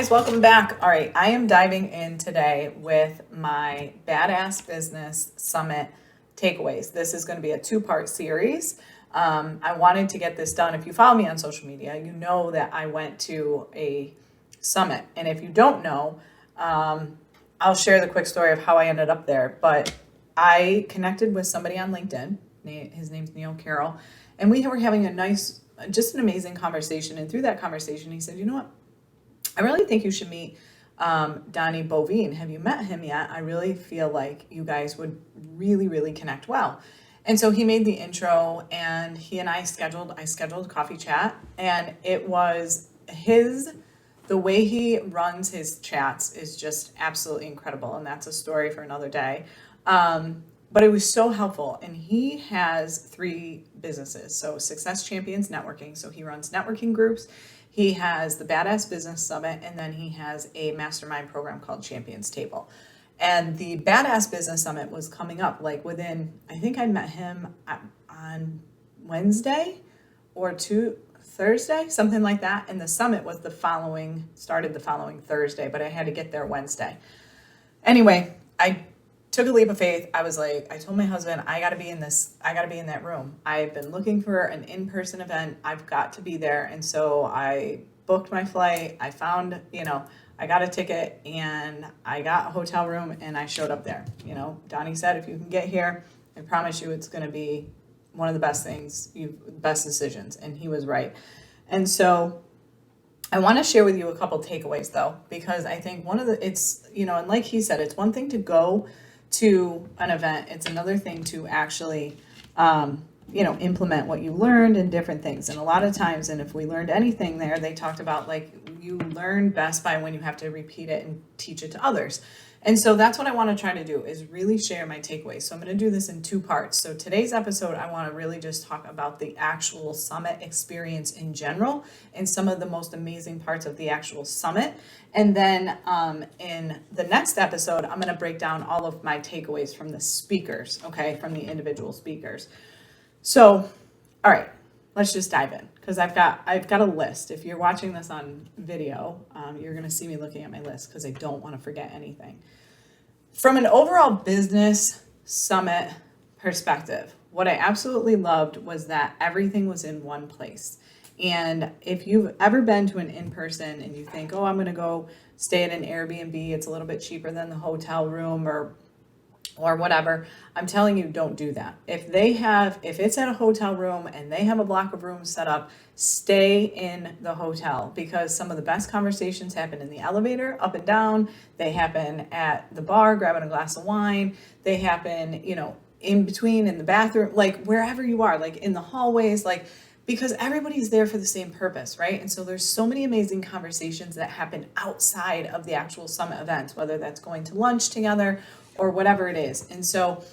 guys, welcome back. All right, I am diving in today with my Badass Business Summit takeaways. This is going to be a two-part series. I wanted to get this done. If you follow me on social media, you know that I went to a summit. And if you don't know, I'll share the quick story of how I ended up there. But I connected with somebody on LinkedIn. His name's Neil Carroll. And we were having just an amazing conversation. And through that conversation, he said, you know what? I really think you should meet Donnie Boivin. Have you met him yet? I really feel like you guys would really, really connect well. And so he made the intro, and he and I scheduled a coffee chat, and it was the way he runs his chats is just absolutely incredible. And that's a story for another day. But it was so helpful. And he has 3 businesses. So Success Champions Networking. So he runs networking groups. He has the Badass Business Summit, and then he has a mastermind program called Champions Table. And the Badass Business Summit was coming up like I think I met him on Wednesday or Thursday, something like that. And the summit was started the following Thursday, but I had to get there Wednesday. Anyway, I took a leap of faith. I told my husband, I gotta be in that room. I've been looking for an in-person event. I've got to be there. And so I booked my flight. I found, I got a ticket and I got a hotel room and I showed up there. Donnie said, if you can get here, I promise you it's going to be one of the best best decisions. And he was right. And so I want to share with you a couple takeaways though, because I think and like he said, it's one thing to go to an event. It's another thing to actually, implement what you learned and different things. And a lot of times, and if we learned anything there, they talked about you learn best by when you have to repeat it and teach it to others. And so that's what I want to try to do is really share my takeaways. So I'm going to do this in 2 parts. So today's episode, I want to really just talk about the actual summit experience in general and some of the most amazing parts of the actual summit. And then in the next episode, I'm going to break down all of my takeaways from the speakers, from the individual speakers. So, all right, let's just dive in because I've got a list. If you're watching this on video, you're going to see me looking at my list because I don't want to forget anything. From an overall business summit perspective, what I absolutely loved was that everything was in one place. And if you've ever been to an in-person and you think, I'm going to go stay at an Airbnb, it's a little bit cheaper than the hotel room or whatever, I'm telling you, don't do that. If it's at a hotel room and they have a block of rooms set up, stay in the hotel because some of the best conversations happen in the elevator, up and down. They happen at the bar, grabbing a glass of wine. They happen, in between, in the bathroom, wherever you are, in the hallways, because everybody's there for the same purpose, right? And so there's so many amazing conversations that happen outside of the actual summit events, whether that's going to lunch together or whatever it is. And so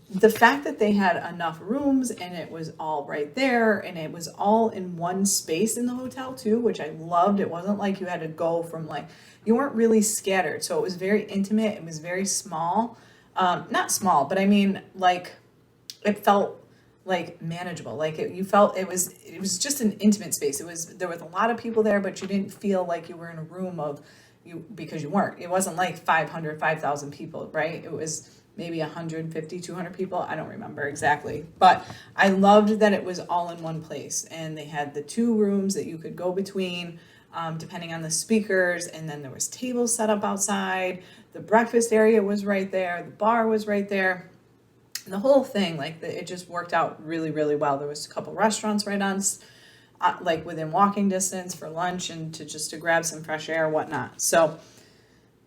the fact that they had enough rooms and it was all right there and it was all in one space in the hotel too, which I loved. It wasn't like you had to go from you weren't really scattered. So it was very intimate. It was very small. Not small, but I mean, it felt manageable. You felt it was just an intimate space. There was a lot of people there, but you didn't feel like you were in a room of because you weren't. It wasn't 5,000 people, right? It was maybe 150, 200 people. I don't remember exactly, but I loved that it was all in one place. And they had the 2 rooms that you could go between, depending on the speakers. And then there was tables set up outside. The breakfast area was right there. The bar was right there. And the whole thing, it just worked out really, really well. There was a couple restaurants right on, within walking distance for lunch and to grab some fresh air, whatnot. So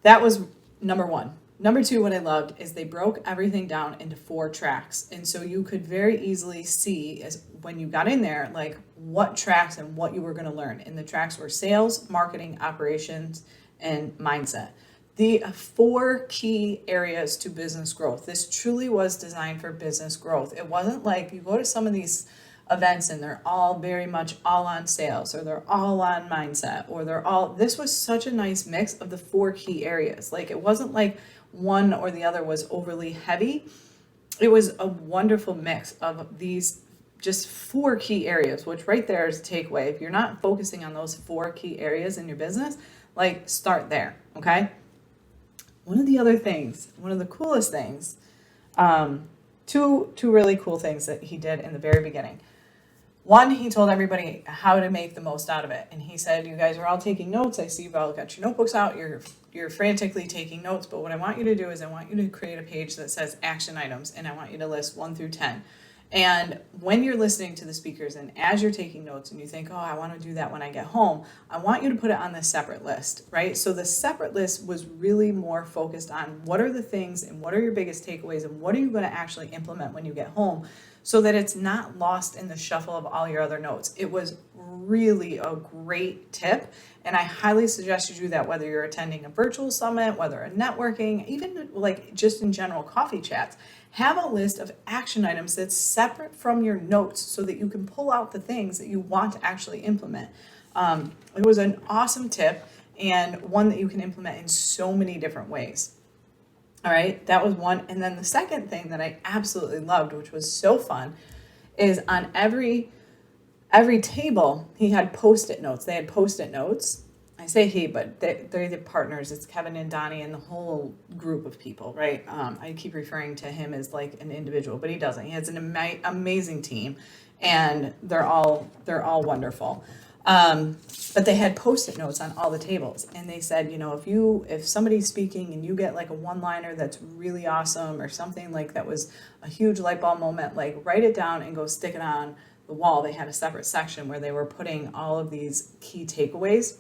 that was number 1. Number 2, what I loved is they broke everything down into 4 tracks. And so you could very easily see when you got in there, what tracks and what you were going to learn. And the tracks were sales, marketing, operations, and mindset. The 4 key areas to business growth. This truly was designed for business growth. It wasn't like you go to some of these events and they're all very much all on sales or they're all on mindset or this was such a nice mix of the 4 key areas. It wasn't like one or the other was overly heavy. It was a wonderful mix of these just 4 key areas, which right there is a takeaway. If you're not focusing on those 4 key areas in your business, Like, start there, okay? One of the coolest things, two really cool things that he did in the very beginning. One, he told everybody how to make the most out of it. And he said, you guys are all taking notes. I see you've all got your notebooks out. You're frantically taking notes. But what I want you to do is I want you to create a page that says action items. And I want you to list 1 through 10. And when you're listening to the speakers and as you're taking notes and you think, oh, I want to do that when I get home, I want you to put it on this separate list, right? So the separate list was really more focused on what are the things and what are your biggest takeaways and what are you going to actually implement when you get home, so that it's not lost in the shuffle of all your other notes. It was really a great tip, and I highly suggest you do that whether you're attending a virtual summit, whether a networking, even like just in general coffee chats. Have a list of action items that's separate from your notes so that you can pull out the things that you want to actually implement. It was an awesome tip and one that you can implement in so many different ways. All right, that was one. And then the second thing that I absolutely loved, which was so fun, is on every table, he had Post-it notes. They had Post-it notes. I say he, but they're the partners. It's Kevin and Donnie and the whole group of people, right? I keep referring to him as like an individual, but he doesn't. He has an amazing team, and they're all wonderful. But they had Post-it notes on all the tables, and they said, you know, if somebody's speaking and you get like a one-liner that's really awesome or something like that was a huge light bulb moment, like write it down and go stick it on the wall. They had a separate section where they were putting all of these key takeaways.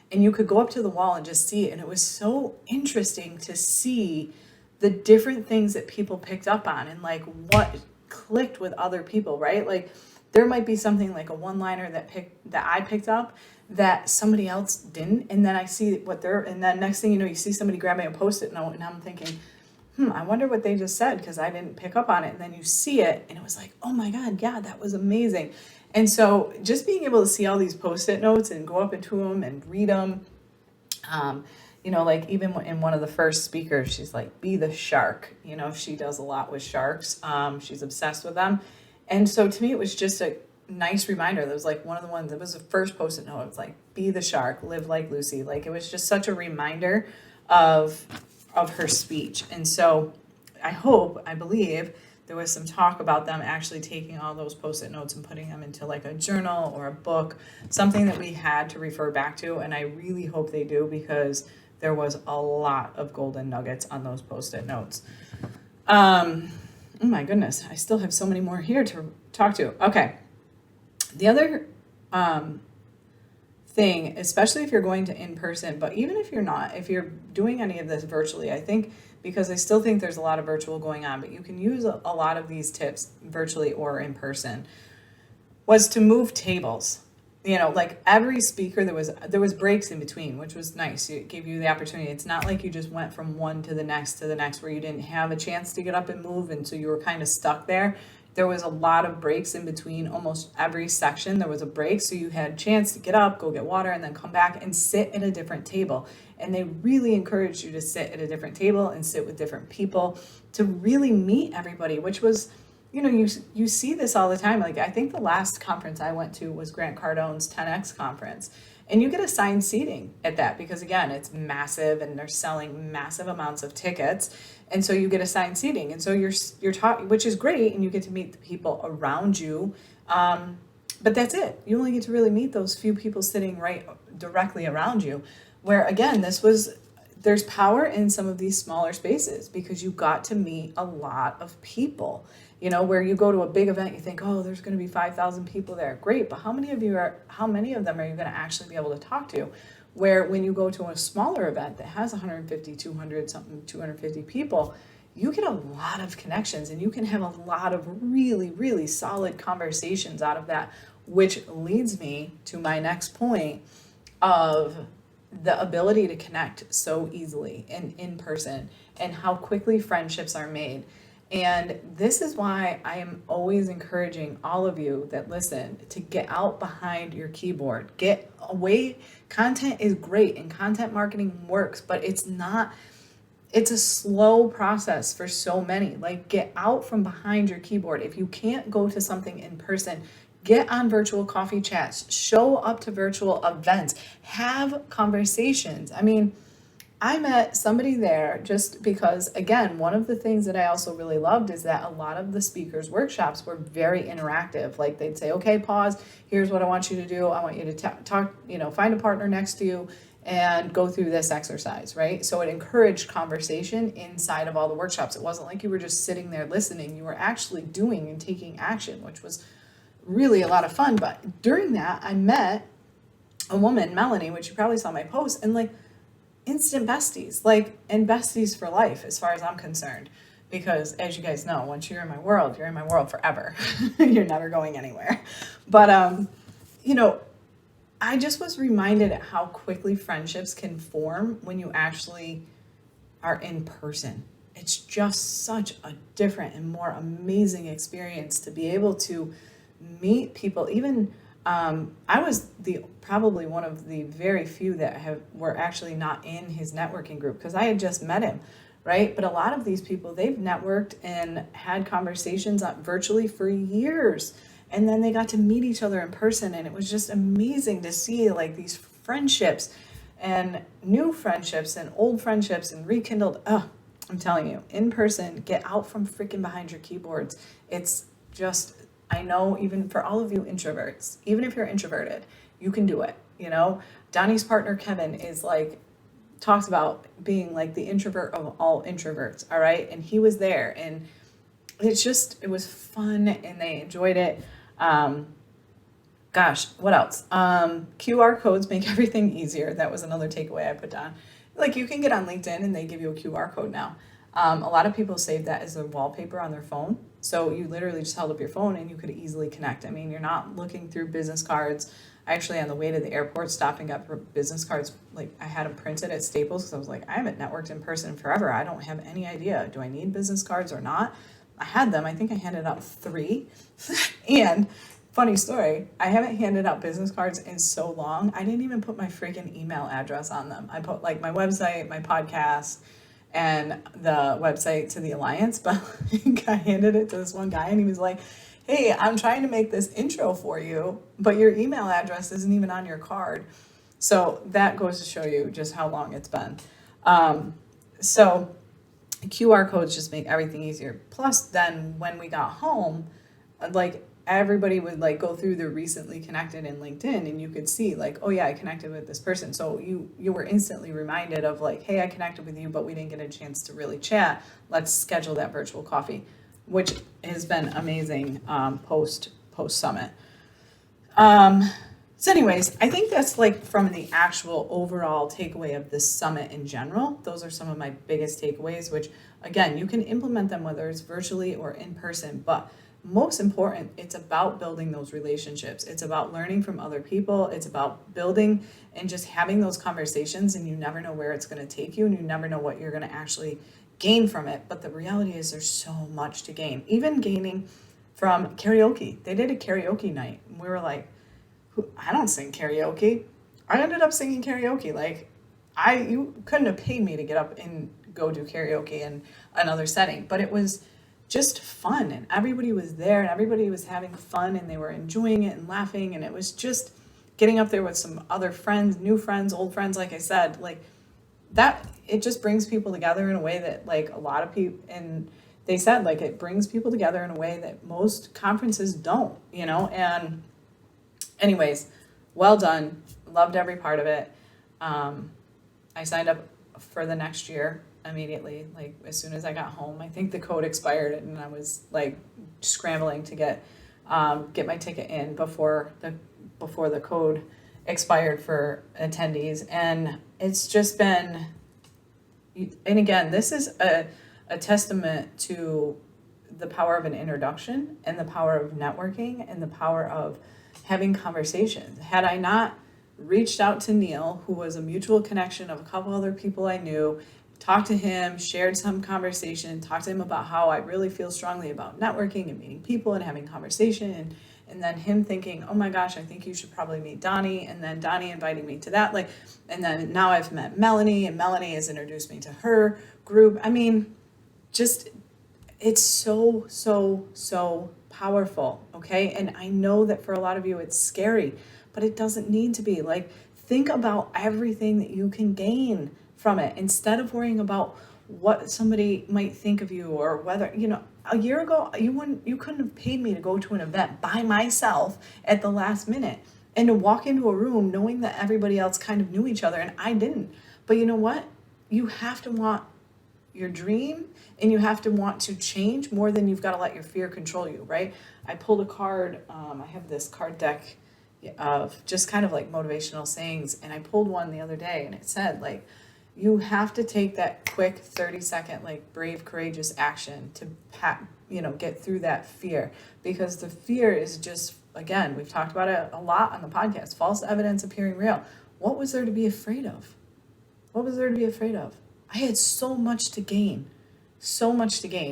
And you could go up to the wall and just see it. And it was so interesting to see the different things that people picked up on and like what clicked with other people, right? Like there might be something like a one-liner that I picked up that somebody else didn't. And then I see and then next thing you know, you see somebody grabbing a Post-it note and I'm thinking, I wonder what they just said because I didn't pick up on it. And then you see it and it was like, oh my God, yeah, that was amazing. And so just being able to see all these Post-it notes and go up into them and read them, you know, like even in one of the first speakers, she's like, be the shark. You know, she does a lot with sharks. She's obsessed with them. And so to me, it was just a nice reminder. That was like one of the ones, it was the first Post-it note. It was like, be the shark, live like Lucy. Like it was just such a reminder of her speech. And so I believe there was some talk about them actually taking all those Post-it notes and putting them into like a journal or a book, something that we had to refer back to. And I really hope they do because there was a lot of golden nuggets on those Post-it notes. Oh my goodness, I still have so many more here to talk to. Okay. The other thing, especially if you're going to in-person, but even if you're not, if you're doing any of this virtually, I think, because I still think there's a lot of virtual going on, but you can use a lot of these tips virtually or in person, was to move tables. You know, like every speaker, there was breaks in between, which was nice. It gave you the opportunity. It's not like you just went from one to the next where you didn't have a chance to get up and move, and so you were kind of stuck there. There was a lot of breaks in between. Almost every section there was a break, so you had a chance to get up, go get water, and then come back and sit at a different table. And they really encouraged you to sit at a different table and sit with different people to really meet everybody, which was, you know, you see this all the time. Like I think the last conference I went to was Grant Cardone's 10X conference. And you get assigned seating at that because again, it's massive and they're selling massive amounts of tickets. And so you get assigned seating. And so you're talking, which is great. And you get to meet the people around you. But that's it. You only get to really meet those few people sitting right directly around you. Where again, there's power in some of these smaller spaces because you got to meet a lot of people. You know, where you go to a big event, you think, oh, there's going to be 5,000 people there. Great. But how many of them are you going to actually be able to talk to? Where when you go to a smaller event that has 150, 200, something, 250 people, you get a lot of connections and you can have a lot of really, really solid conversations out of that, which leads me to my next point of the ability to connect so easily and in person and how quickly friendships are made. And this is why I am always encouraging all of you that listen to get out behind your keyboard, get away. Content is great and content marketing works, but it's a slow process for so many. Like get out from behind your keyboard. If you can't go to something in person, Get on virtual coffee chats, show up to virtual events, have conversations. I mean, I met somebody there just because, again, one of the things that I also really loved is that a lot of the speakers' workshops were very interactive. Like they'd say, okay, pause, here's what I want you to do. I want you to talk, find a partner next to you and go through this exercise, right? So it encouraged conversation inside of all the workshops. It wasn't like you were just sitting there listening. You were actually doing and taking action, which was really a lot of fun. But during that, I met a woman, Melanie, which you probably saw my post, and like instant besties, and besties for life as far as I'm concerned. Because as you guys know, once you're in my world, you're in my world forever. You're never going anywhere. But, I just was reminded at how quickly friendships can form when you actually are in person. It's just such a different and more amazing experience to be able to meet people. Even I was probably one of the very few that were actually not in his networking group because I had just met him, right? But a lot of these people, they've networked and had conversations virtually for years. And then they got to meet each other in person. And it was just amazing to see like these friendships and new friendships and old friendships and rekindled. Oh, I'm telling you, in person, get out from freaking behind your keyboards. It's just, I know even for all of you introverts, even if you're introverted, you can do it. Donnie's partner, Kevin, talks about being like the introvert of all introverts. All right. And he was there and it was fun and they enjoyed it. Gosh, what else? QR codes make everything easier. That was another takeaway I put down. Like you can get on LinkedIn and they give you a QR code now. A lot of people save that as a wallpaper on their phone. So you literally just held up your phone and you could easily connect. I mean, you're not looking through business cards. Actually, on the way to the airport, stopping up for business cards, like I had them printed at Staples because I was like, I haven't networked in person forever. I don't have any idea. Do I need business cards or not? I had them. I think I handed out 3. And funny story, I haven't handed out business cards in so long. I didn't even put my freaking email address on them. I put like my website, my podcast, and the website to the Alliance, but I handed it to this one guy and he was like, hey, I'm trying to make this intro for you, but your email address isn't even on your card. So that goes to show you just how long it's been. So QR codes just make everything easier. Plus then when we got home, like everybody would like go through the recently connected in LinkedIn and you could see like, oh yeah, I connected with this person. So you were instantly reminded of like, hey, I connected with you, but we didn't get a chance to really chat. Let's schedule that virtual coffee, which has been amazing post summit. So anyways, I think that's like from the actual overall takeaway of this summit in general. Those are some of my biggest takeaways, which again, you can implement them whether it's virtually or in person, but most important, it's about building those relationships. It's about learning from other people. It's about building and just having those conversations, and you never know where it's going to take you and you never know what you're going to actually gain from it. But the reality is there's so much to gain, even gaining from karaoke. They did a karaoke night and we were like, I don't sing karaoke. I ended up singing karaoke. Like you couldn't have paid me to get up and go do karaoke in another setting, but it was just fun and everybody was there and everybody was having fun and they were enjoying it and laughing. And it was just getting up there with some other friends, new friends, old friends. Like I said, like that, it just brings people together in a way that like a lot of people, and they said like it brings people together in a way that most conferences don't, and anyways, well done. Loved every part of it. I signed up for the next year immediately, like as soon as I got home. I think the code expired and I was like scrambling to get my ticket in before the code expired for attendees. And it's just been, and again, this is a testament to the power of an introduction and the power of networking and the power of having conversations. Had I not reached out to Neil, who was a mutual connection of a couple other people I knew, talked to him, shared some conversation, talked to him about how I really feel strongly about networking and meeting people and having conversation, and then him thinking, oh my gosh, I think you should probably meet Donnie, and then Donnie inviting me to that, and then now I've met Melanie, and Melanie has introduced me to her group. I mean, just, it's so powerful, okay? And I know that for a lot of you it's scary, but it doesn't need to be. Like, think about everything that you can gain from it instead of worrying about what somebody might think of you, or whether, a year ago you couldn't have paid me to go to an event by myself at the last minute and to walk into a room knowing that everybody else kind of knew each other and I didn't. But you know what? You have to want your dream, and you have to want to change more than you've got to let your fear control you, right? I pulled a card. I have this card deck of just kind of like motivational sayings, and I pulled one the other day, and it said, like, you have to take that quick 30-second, like, brave, courageous action to get through that fear, because the fear is just, again, we've talked about it a lot on the podcast, false evidence appearing real. What was there to be afraid of? What was there to be afraid of? I had so much to gain.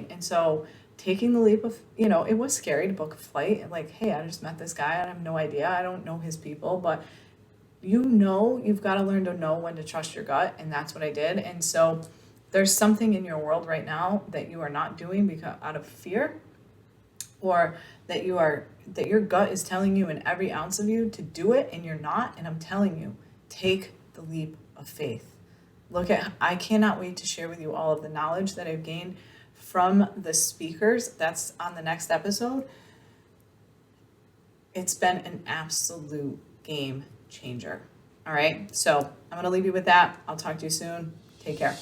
And so taking the leap of, it was scary to book a flight. And like, hey, I just met this guy. I have no idea. I don't know his people, but you've got to learn to know when to trust your gut. And that's what I did. And so there's something in your world right now that you are not doing because out of fear, or that your gut is telling you in every ounce of you to do it and you're not. And I'm telling you, take the leap of faith. I cannot wait to share with you all of the knowledge that I've gained from the speakers. That's on the next episode. It's been an absolute game changer. All right. So I'm going to leave you with that. I'll talk to you soon. Take care.